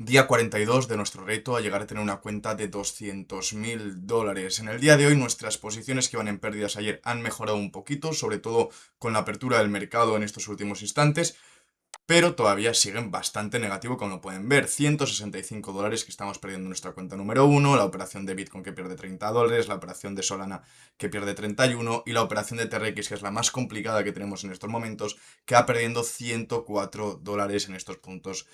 Día 42 de nuestro reto a llegar a tener una cuenta de 200.000 dólares. En el día de hoy nuestras posiciones que iban en pérdidas ayer han mejorado un poquito, sobre todo con la apertura del mercado en estos últimos instantes, pero todavía siguen bastante negativo como pueden ver. 165 dólares que estamos perdiendo en nuestra cuenta número uno, la operación de Bitcoin que pierde 30 dólares, la operación de Solana que pierde 31 y la operación de TRX, que es la más complicada que tenemos en estos momentos, que va perdiendo 104 dólares en estos puntos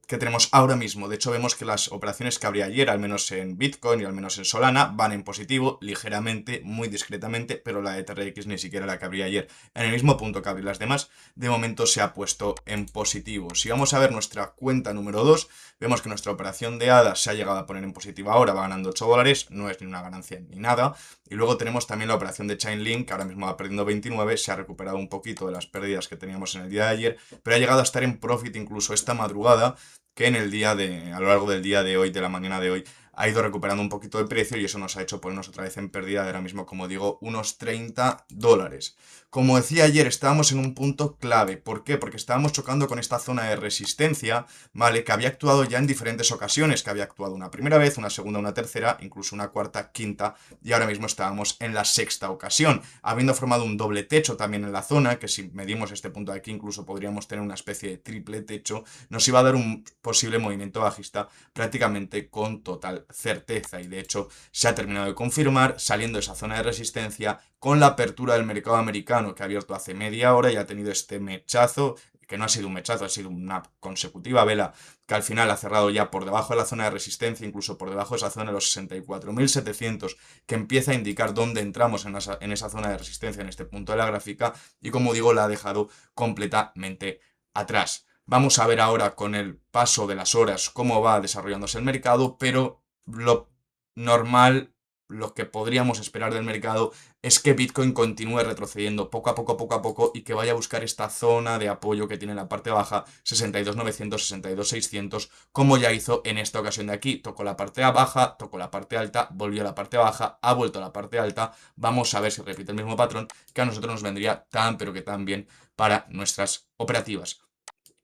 que tenemos ahora mismo. De hecho, vemos que las operaciones que abrí ayer, al menos en Bitcoin y al menos en Solana, van en positivo, ligeramente, muy discretamente, pero la de TRX ni siquiera la que abrí ayer en el mismo punto que abrí las demás, de momento se ha puesto en positivo. Si vamos a ver nuestra cuenta número 2, vemos que nuestra operación de ADA se ha llegado a poner en positivo ahora, va ganando 8 dólares, no es ni una ganancia ni nada. Y luego tenemos también la operación de Chainlink, que ahora mismo va perdiendo 29, se ha recuperado un poquito de las pérdidas que teníamos en el día de ayer, pero ha llegado a estar en profit incluso esta madrugada, que a lo largo del día de hoy, de la mañana de hoy, ha ido recuperando un poquito de precio y eso nos ha hecho ponernos otra vez en pérdida de ahora mismo, como digo, unos 30 dólares. Como decía ayer, estábamos en un punto clave. ¿Por qué? Porque estábamos chocando con esta zona de resistencia, ¿vale? Que había actuado ya en diferentes ocasiones, que había actuado una primera vez, una segunda, una tercera, incluso una cuarta, quinta, y ahora mismo estábamos en la sexta ocasión, habiendo formado un doble techo también en la zona, que si medimos este punto de aquí, incluso podríamos tener una especie de triple techo, nos iba a dar un posible movimiento bajista prácticamente con total certeza, y de hecho se ha terminado de confirmar saliendo de esa zona de resistencia con la apertura del mercado americano, que ha abierto hace media hora y ha tenido este mechazo, que no ha sido un mechazo, ha sido una consecutiva vela que al final ha cerrado ya por debajo de la zona de resistencia, incluso por debajo de esa zona de los 64.700, que empieza a indicar dónde entramos en esa zona de resistencia, en este punto de la gráfica, y como digo, la ha dejado completamente atrás. Vamos a ver ahora con el paso de las horas cómo va desarrollándose el mercado, pero lo normal, lo que podríamos esperar del mercado es que Bitcoin continúe retrocediendo poco a poco y que vaya a buscar esta zona de apoyo que tiene en la parte baja, 62.900, 62.600, como ya hizo en esta ocasión de aquí. Tocó la parte baja, tocó la parte alta, volvió a la parte baja, ha vuelto a la parte alta. Vamos a ver si repite el mismo patrón que a nosotros nos vendría tan pero que tan bien para nuestras operativas.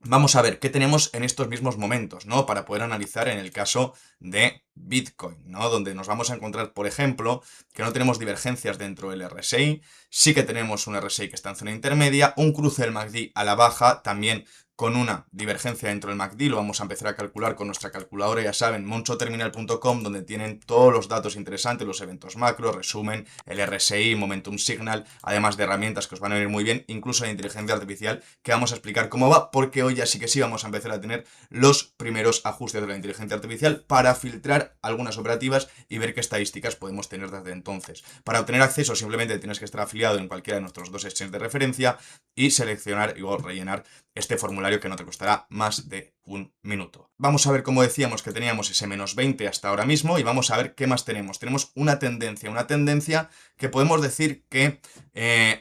Vamos a ver qué tenemos en estos mismos momentos, ¿no? Para poder analizar en el caso de Bitcoin, ¿no? Donde nos vamos a encontrar, por ejemplo, que no tenemos divergencias dentro del RSI, sí que tenemos un RSI que está en zona intermedia, un cruce del MACD a la baja, también con una divergencia dentro del MACD, lo vamos a empezar a calcular con nuestra calculadora, ya saben, monchoterminal.com, donde tienen todos los datos interesantes, los eventos macro, resumen, el RSI, Momentum Signal, además de herramientas que os van a venir muy bien, incluso la inteligencia artificial, que vamos a explicar cómo va, porque hoy ya sí que sí vamos a empezar a tener los primeros ajustes de la inteligencia artificial para filtrar algunas operativas y ver qué estadísticas podemos tener desde entonces. Para obtener acceso simplemente tienes que estar afiliado en cualquiera de nuestros dos exchanges de referencia y seleccionar o rellenar este formulario que no te costará más de un minuto. Vamos a ver cómo decíamos que teníamos ese menos 20 hasta ahora mismo y vamos a ver qué más tenemos. Tenemos una tendencia que podemos decir que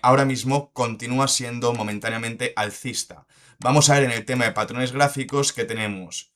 ahora mismo continúa siendo momentáneamente alcista. Vamos a ver en el tema de patrones gráficos que tenemos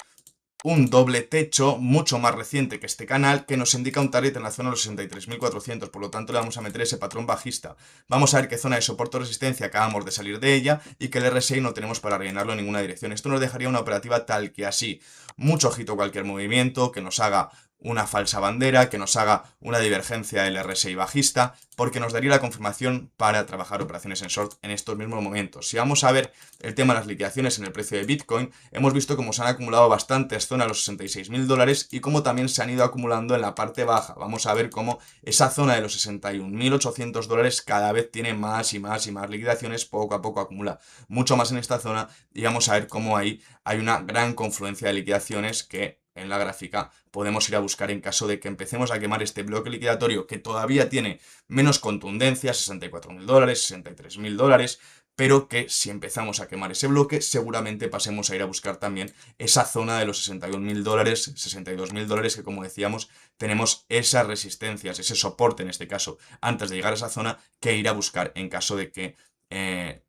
un doble techo mucho más reciente que este canal que nos indica un target en la zona de los 63.400, por lo tanto le vamos a meter ese patrón bajista. Vamos a ver qué zona de soporte o resistencia acabamos de salir de ella y que el RSI no tenemos para rellenarlo en ninguna dirección. Esto nos dejaría una operativa tal que así, mucho ojito a cualquier movimiento que nos haga una falsa bandera, que nos haga una divergencia del RSI bajista, porque nos daría la confirmación para trabajar operaciones en short en estos mismos momentos. Si vamos a ver el tema de las liquidaciones en el precio de Bitcoin, hemos visto cómo se han acumulado bastantes zonas a los 66.000 dólares y cómo también se han ido acumulando en la parte baja. Vamos a ver cómo esa zona de los 61.800 dólares cada vez tiene más y más y más liquidaciones, poco a poco acumula mucho más en esta zona y vamos a ver cómo ahí hay una gran confluencia de liquidaciones que en la gráfica podemos ir a buscar en caso de que empecemos a quemar este bloque liquidatorio que todavía tiene menos contundencia, 64.000 dólares, 63.000 dólares, pero que si empezamos a quemar ese bloque, seguramente pasemos a ir a buscar también esa zona de los 61.000 dólares, 62.000 dólares, que como decíamos, tenemos esas resistencias, ese soporte en este caso, antes de llegar a esa zona, que ir a buscar en caso de que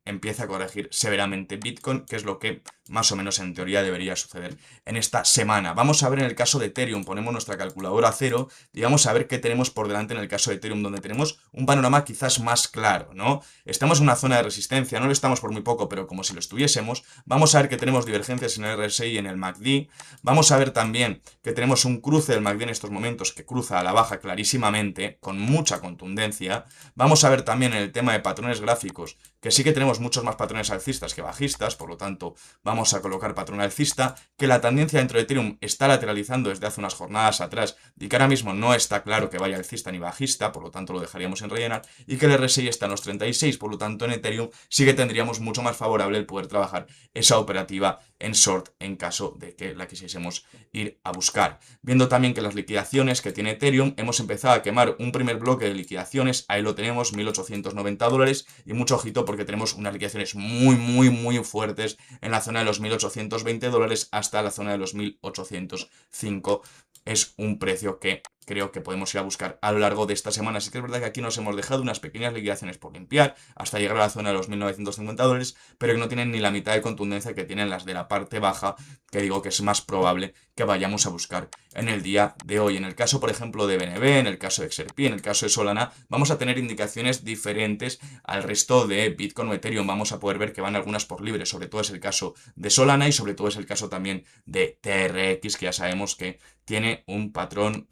empiece a corregir severamente Bitcoin, que es lo que más o menos en teoría debería suceder en esta semana. Vamos a ver en el caso de Ethereum, ponemos nuestra calculadora a cero y vamos a ver qué tenemos por delante en el caso de Ethereum, donde tenemos un panorama quizás más claro, ¿no? Estamos en una zona de resistencia, no lo estamos por muy poco, pero como si lo estuviésemos. Vamos a ver que tenemos divergencias en el RSI y en el MACD. Vamos a ver también que tenemos un cruce del MACD en estos momentos que cruza a la baja clarísimamente, con mucha contundencia. Vamos a ver también en el tema de patrones gráficos que sí que tenemos muchos más patrones alcistas que bajistas, por lo tanto vamos a colocar patrón alcista, que la tendencia dentro de Ethereum está lateralizando desde hace unas jornadas atrás y que ahora mismo no está claro que vaya alcista ni bajista, por lo tanto lo dejaríamos en rellenar, y que el RSI está en los 36, por lo tanto en Ethereum sí que tendríamos mucho más favorable el poder trabajar esa operativa en short en caso de que la quisiésemos ir a buscar. Viendo también que las liquidaciones que tiene Ethereum, hemos empezado a quemar un primer bloque de liquidaciones, ahí lo tenemos, $1.890, y mucho ojito porque tenemos unas liquidaciones muy fuertes en la zona de los $1.820 hasta la zona de los 1.805. Es un precio que creo que podemos ir a buscar a lo largo de esta semana. Así que es verdad que aquí nos hemos dejado unas pequeñas liquidaciones por limpiar hasta llegar a la zona de los $1.950, pero que no tienen ni la mitad de contundencia que tienen las de la parte baja, que digo que es más probable que vayamos a buscar en el día de hoy. En el caso, por ejemplo, de BNB, en el caso de XRP, en el caso de Solana, vamos a tener indicaciones diferentes al resto de Bitcoin o Ethereum. Vamos a poder ver que van algunas por libre, sobre todo es el caso de Solana y sobre todo es el caso también de TRX, que ya sabemos que tiene un patrón,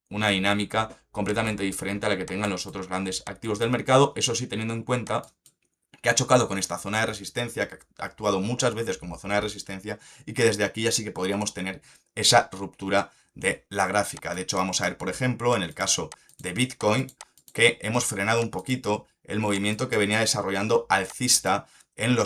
una dinámica completamente diferente a la que tengan los otros grandes activos del mercado, eso sí teniendo en cuenta que ha chocado con esta zona de resistencia, que ha actuado muchas veces como zona de resistencia y que desde aquí ya sí que podríamos tener esa ruptura de la gráfica. De hecho, vamos a ver, por ejemplo, en el caso de Bitcoin, que hemos frenado un poquito el movimiento que venía desarrollando alcista en la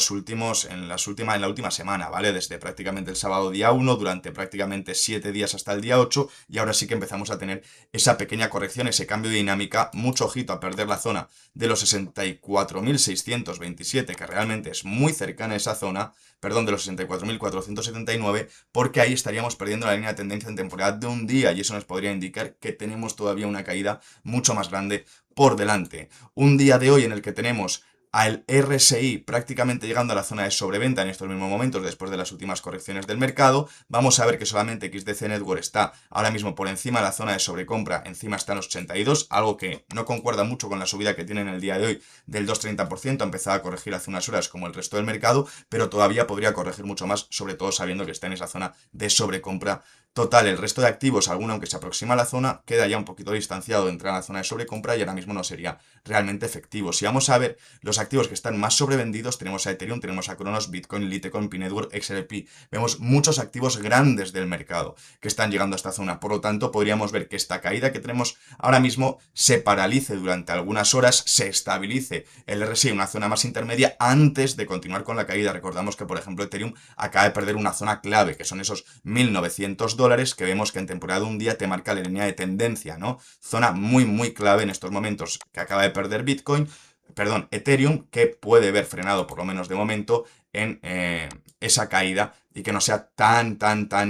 última semana, ¿vale? Desde prácticamente el sábado día 1, durante prácticamente 7 días hasta el día 8, y ahora sí que empezamos a tener esa pequeña corrección, ese cambio de dinámica, mucho ojito a perder la zona de los 64.627, que realmente es muy cercana a esa zona, perdón, de los 64.479, porque ahí estaríamos perdiendo la línea de tendencia en temporada de un día, y eso nos podría indicar que tenemos todavía una caída mucho más grande por delante. Un día de hoy en el que tenemos al RSI prácticamente llegando a la zona de sobreventa en estos mismos momentos después de las últimas correcciones del mercado. Vamos a ver que solamente XDC Network está ahora mismo por encima de la zona de sobrecompra, encima está en los 82, algo que no concuerda mucho con la subida que tiene en el día de hoy del 2,30%, ha empezado a corregir hace unas horas como el resto del mercado, pero todavía podría corregir mucho más, sobre todo sabiendo que está en esa zona de sobrecompra total. El resto de activos, alguno aunque se aproxima a la zona, queda ya un poquito distanciado de entrar a la zona de sobrecompra y ahora mismo no sería realmente efectivo. Si vamos a ver los activos que están más sobrevendidos, tenemos a Ethereum, tenemos a Cronos, Bitcoin, Litecoin, P-Network, XRP. Vemos muchos activos grandes del mercado que están llegando a esta zona. Por lo tanto, podríamos ver que esta caída que tenemos ahora mismo se paralice durante algunas horas, se estabilice el RSI en una zona más intermedia antes de continuar con la caída. Recordamos que, por ejemplo, Ethereum acaba de perder una zona clave, que son esos $1.900, que vemos que en temporada de un día te marca la línea de tendencia, ¿no? Zona muy clave en estos momentos que acaba de perder Ethereum, que puede ver frenado, por lo menos de momento, en esa caída y que no sea tan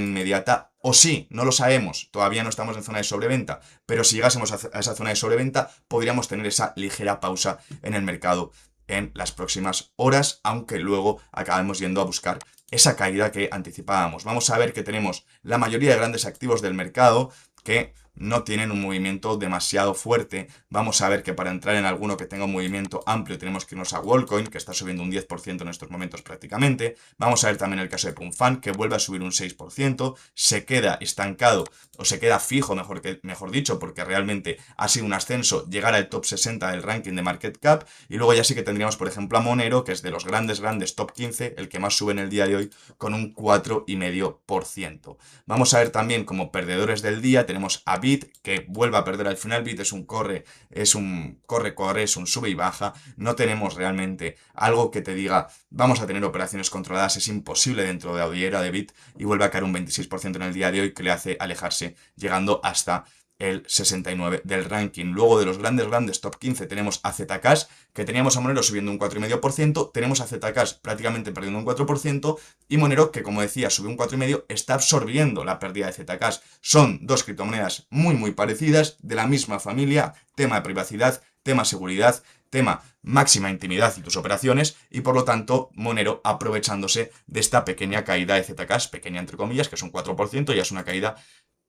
inmediata. O sí, no lo sabemos, todavía no estamos en zona de sobreventa, pero si llegásemos a esa zona de sobreventa, podríamos tener esa ligera pausa en el mercado en las próximas horas, aunque luego acabemos yendo a buscar esa caída que anticipábamos. Vamos a ver que tenemos la mayoría de grandes activos del mercado que no tienen un movimiento demasiado fuerte. Vamos a ver que para entrar en alguno que tenga un movimiento amplio tenemos que irnos a Worldcoin, que está subiendo un 10% en estos momentos prácticamente. Vamos a ver también el caso de Punfan, que vuelve a subir un 6%, se queda estancado o se queda fijo, mejor dicho, porque realmente ha sido un ascenso llegar al top 60 del ranking de market cap. Y luego ya sí que tendríamos, por ejemplo, a Monero, que es de los grandes top 15, el que más sube en el día de hoy, con un 4,5%. Vamos a ver también como perdedores del día tenemos a Bit, que vuelve a perder al final. Bit es un corre, es un sube y baja. No tenemos realmente algo que te diga vamos a tener operaciones controladas, es imposible dentro de la audiencia de Bit, y vuelve a caer un 26% en el día de hoy, que le hace alejarse, llegando hasta el 69 del ranking. Luego de los grandes top 15 tenemos a Zcash, que teníamos a Monero subiendo un 4,5%, tenemos a Zcash prácticamente perdiendo un 4%, y Monero, que como decía sube un 4,5%, está absorbiendo la pérdida de Zcash. Son dos criptomonedas muy parecidas, de la misma familia, tema de privacidad, tema seguridad, tema máxima intimidad y tus operaciones, y por lo tanto Monero aprovechándose de esta pequeña caída de Zcash, pequeña entre comillas, que es un 4%, ya es una caída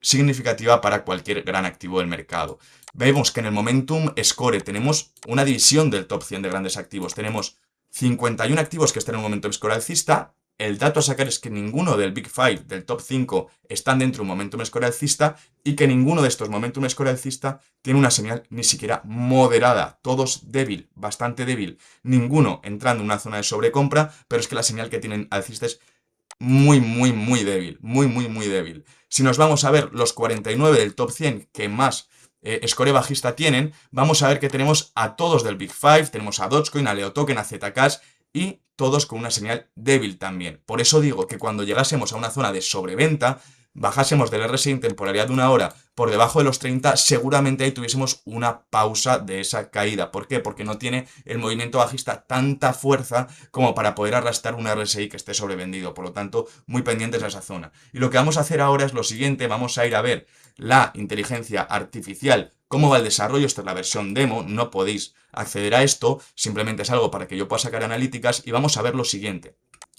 significativa para cualquier gran activo del mercado. Vemos que en el Momentum Score tenemos una división del top 100 de grandes activos. Tenemos 51 activos que están en un Momentum Score alcista. El dato a sacar es que ninguno del Big Five, del top 5, están dentro de un Momentum Score alcista y que ninguno de estos Momentum Score alcista tiene una señal ni siquiera moderada. Todos débil, bastante débil. Ninguno entrando en una zona de sobrecompra, pero es que la señal que tienen alcista es muy débil. Muy débil. Si nos vamos a ver los 49 del top 100 que más score bajista tienen, vamos a ver que tenemos a todos del Big Five, tenemos a Dogecoin, a Leo Token, a Zcash y todos con una señal débil también. Por eso digo que cuando llegásemos a una zona de sobreventa, bajásemos del RSI en temporalidad de una hora por debajo de los 30, seguramente ahí tuviésemos una pausa de esa caída. ¿Por qué? Porque no tiene el movimiento bajista tanta fuerza como para poder arrastrar un RSI que esté sobrevendido. Por lo tanto, muy pendientes a esa zona. Y lo que vamos a hacer ahora es lo siguiente, vamos a ir a ver la inteligencia artificial, cómo va el desarrollo. Esta es la versión demo, no podéis acceder a esto, simplemente es algo para que yo pueda sacar analíticas y vamos a ver lo siguiente.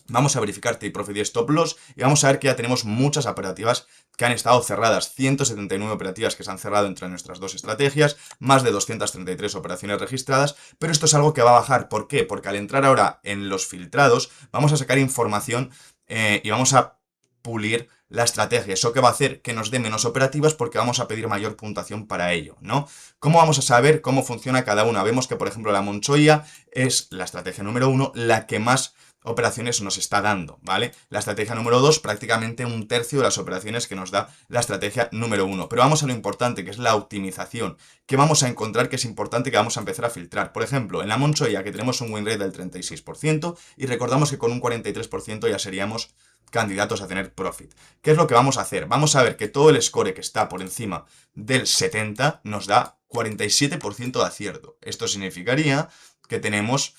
Vamos a verificar Take Profit y Stop Loss y vamos a ver que ya tenemos muchas operativas que han estado cerradas, 179 operativas que se han cerrado entre nuestras dos estrategias, más de 233 operaciones registradas, pero esto es algo que va a bajar. ¿Por qué? Porque al entrar ahora en los filtrados vamos a sacar información y vamos a pulir la estrategia. Eso que va a hacer que nos dé menos operativas porque vamos a pedir mayor puntuación para ello, ¿no? ¿Cómo vamos a saber cómo funciona cada una? Vemos que, por ejemplo, la Monchoia es la estrategia número 1, la que más operaciones nos está dando, ¿vale? La estrategia número 2, prácticamente un tercio de las operaciones que nos da la estrategia número 1. Pero vamos a lo importante, que es la optimización. ¿Qué vamos a encontrar que es importante que vamos a empezar a filtrar? Por ejemplo, en la Monchoia, que tenemos un win rate del 36%, y recordamos que con un 43% ya seríamos candidatos a tener profit. ¿Qué es lo que vamos a hacer? Vamos a ver que todo el score que está por encima del 70 nos da 47% de acierto. Esto significaría que tenemos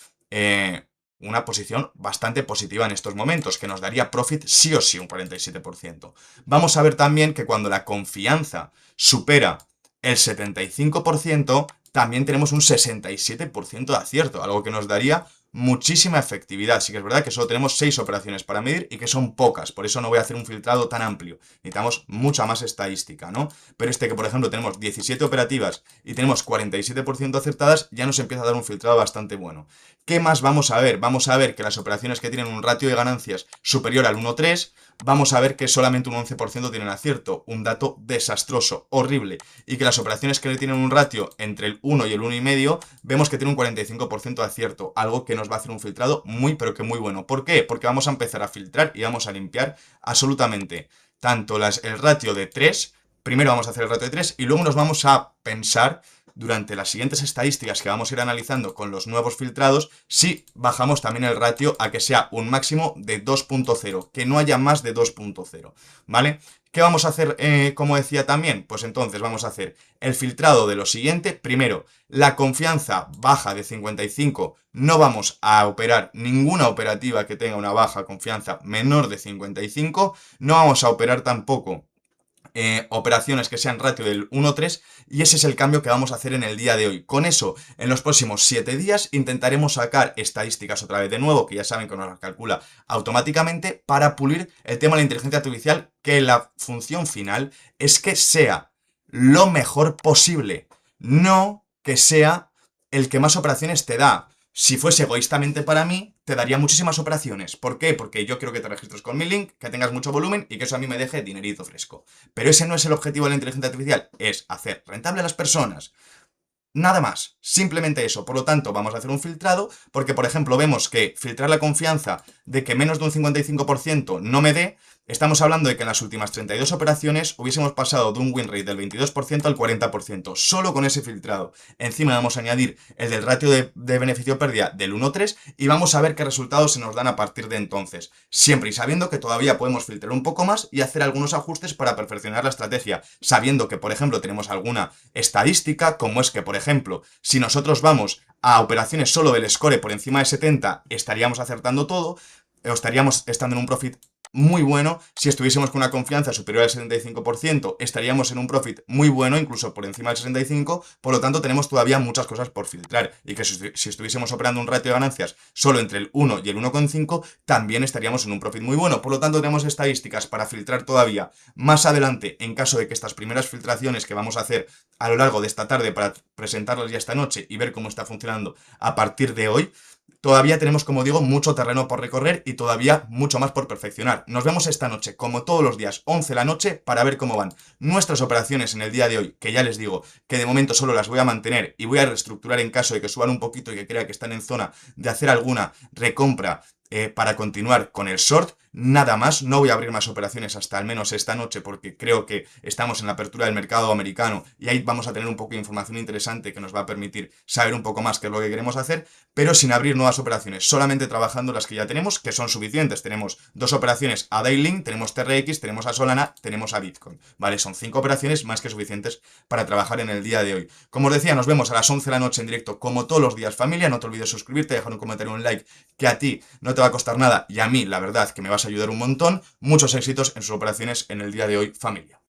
una posición bastante positiva en estos momentos, que nos daría profit sí o sí un 47%. Vamos a ver también que cuando la confianza supera el 75%, también tenemos un 67% de acierto, algo que nos daría muchísima efectividad. Sí que es verdad que solo tenemos 6 operaciones para medir y que son pocas, por eso no voy a hacer un filtrado tan amplio. Necesitamos mucha más estadística, ¿no? Pero este que, por ejemplo, tenemos 17 operativas y tenemos 47% acertadas, ya nos empieza a dar un filtrado bastante bueno. ¿Qué más vamos a ver? Vamos a ver que las operaciones que tienen un ratio de ganancias superior al 1,3, vamos a ver que solamente un 11% tienen acierto, un dato desastroso, horrible, y que las operaciones que tienen un ratio entre el 1 y el 1,5, vemos que tiene un 45% de acierto, algo que nos va a hacer un filtrado muy pero que muy bueno. ¿Por qué? Porque vamos a empezar a filtrar y vamos a limpiar absolutamente tanto el ratio de 3, primero vamos a hacer el ratio de 3 y luego nos vamos a pensar durante las siguientes estadísticas que vamos a ir analizando con los nuevos filtrados, si bajamos también el ratio a que sea un máximo de 2.0, que no haya más de 2.0, ¿vale? ¿Qué vamos a hacer, como decía también? Pues entonces vamos a hacer el filtrado de lo siguiente. Primero, la confianza baja de 55, no vamos a operar ninguna operativa que tenga una baja confianza menor de 55, no vamos a operar tampoco operaciones que sean ratio del 1,3 y ese es el cambio que vamos a hacer en el día de hoy. Con eso, en los próximos 7 días intentaremos sacar estadísticas otra vez de nuevo, que ya saben que nos las calcula automáticamente, para pulir el tema de la inteligencia artificial, que la función final es que sea lo mejor posible, no que sea el que más operaciones te da. Si fuese egoístamente para mí, te daría muchísimas operaciones. ¿Por qué? Porque yo quiero que te registres con mi link, que tengas mucho volumen y que eso a mí me deje dinerito fresco. Pero ese no es el objetivo de la inteligencia artificial, es hacer rentable a las personas. Nada más, simplemente eso. Por lo tanto, vamos a hacer un filtrado, porque por ejemplo vemos que filtrar la confianza de que menos de un 55% no me dé. Estamos hablando de que en las últimas 32 operaciones hubiésemos pasado de un win rate del 22% al 40%, solo con ese filtrado. Encima vamos a añadir el del ratio de beneficio-pérdida del 1,3 y vamos a ver qué resultados se nos dan a partir de entonces. Siempre y sabiendo que todavía podemos filtrar un poco más y hacer algunos ajustes para perfeccionar la estrategia, sabiendo que, por ejemplo, tenemos alguna estadística, como es que, por ejemplo, si nosotros vamos a operaciones solo del score por encima de 70, estaríamos acertando todo, o estaríamos estando en un profit muy bueno. Si estuviésemos con una confianza superior al 75%, estaríamos en un profit muy bueno, incluso por encima del 65%. Por lo tanto, tenemos todavía muchas cosas por filtrar. Y que si estuviésemos operando un ratio de ganancias solo entre el 1 y el 1,5, también estaríamos en un profit muy bueno. Por lo tanto, tenemos estadísticas para filtrar todavía más adelante, en caso de que estas primeras filtraciones que vamos a hacer a lo largo de esta tarde para presentarlas ya esta noche y ver cómo está funcionando a partir de hoy, todavía tenemos, como digo, mucho terreno por recorrer y todavía mucho más por perfeccionar. Nos vemos esta noche, como todos los días, 11 de la noche, para ver cómo van nuestras operaciones en el día de hoy, que ya les digo que de momento solo las voy a mantener y voy a reestructurar en caso de que suban un poquito y que crea que están en zona de hacer alguna recompra para continuar con el short. Nada más, no voy a abrir más operaciones hasta al menos esta noche porque creo que estamos en la apertura del mercado americano y ahí vamos a tener un poco de información interesante que nos va a permitir saber un poco más qué es lo que queremos hacer, pero sin abrir nuevas operaciones, solamente trabajando las que ya tenemos, que son suficientes. Tenemos dos operaciones a Daylink, tenemos TRX, tenemos a Solana, tenemos a Bitcoin, ¿vale? Son 5 operaciones más que suficientes para trabajar en el día de hoy. Como os decía, nos vemos a las 11 de la noche en directo, como todos los días, familia. No te olvides suscribirte, dejar un comentario, un like, que a ti no te va a costar nada y a mí, la verdad, que me vas a ayudar un montón. Muchos éxitos en sus operaciones en el día de hoy, familia.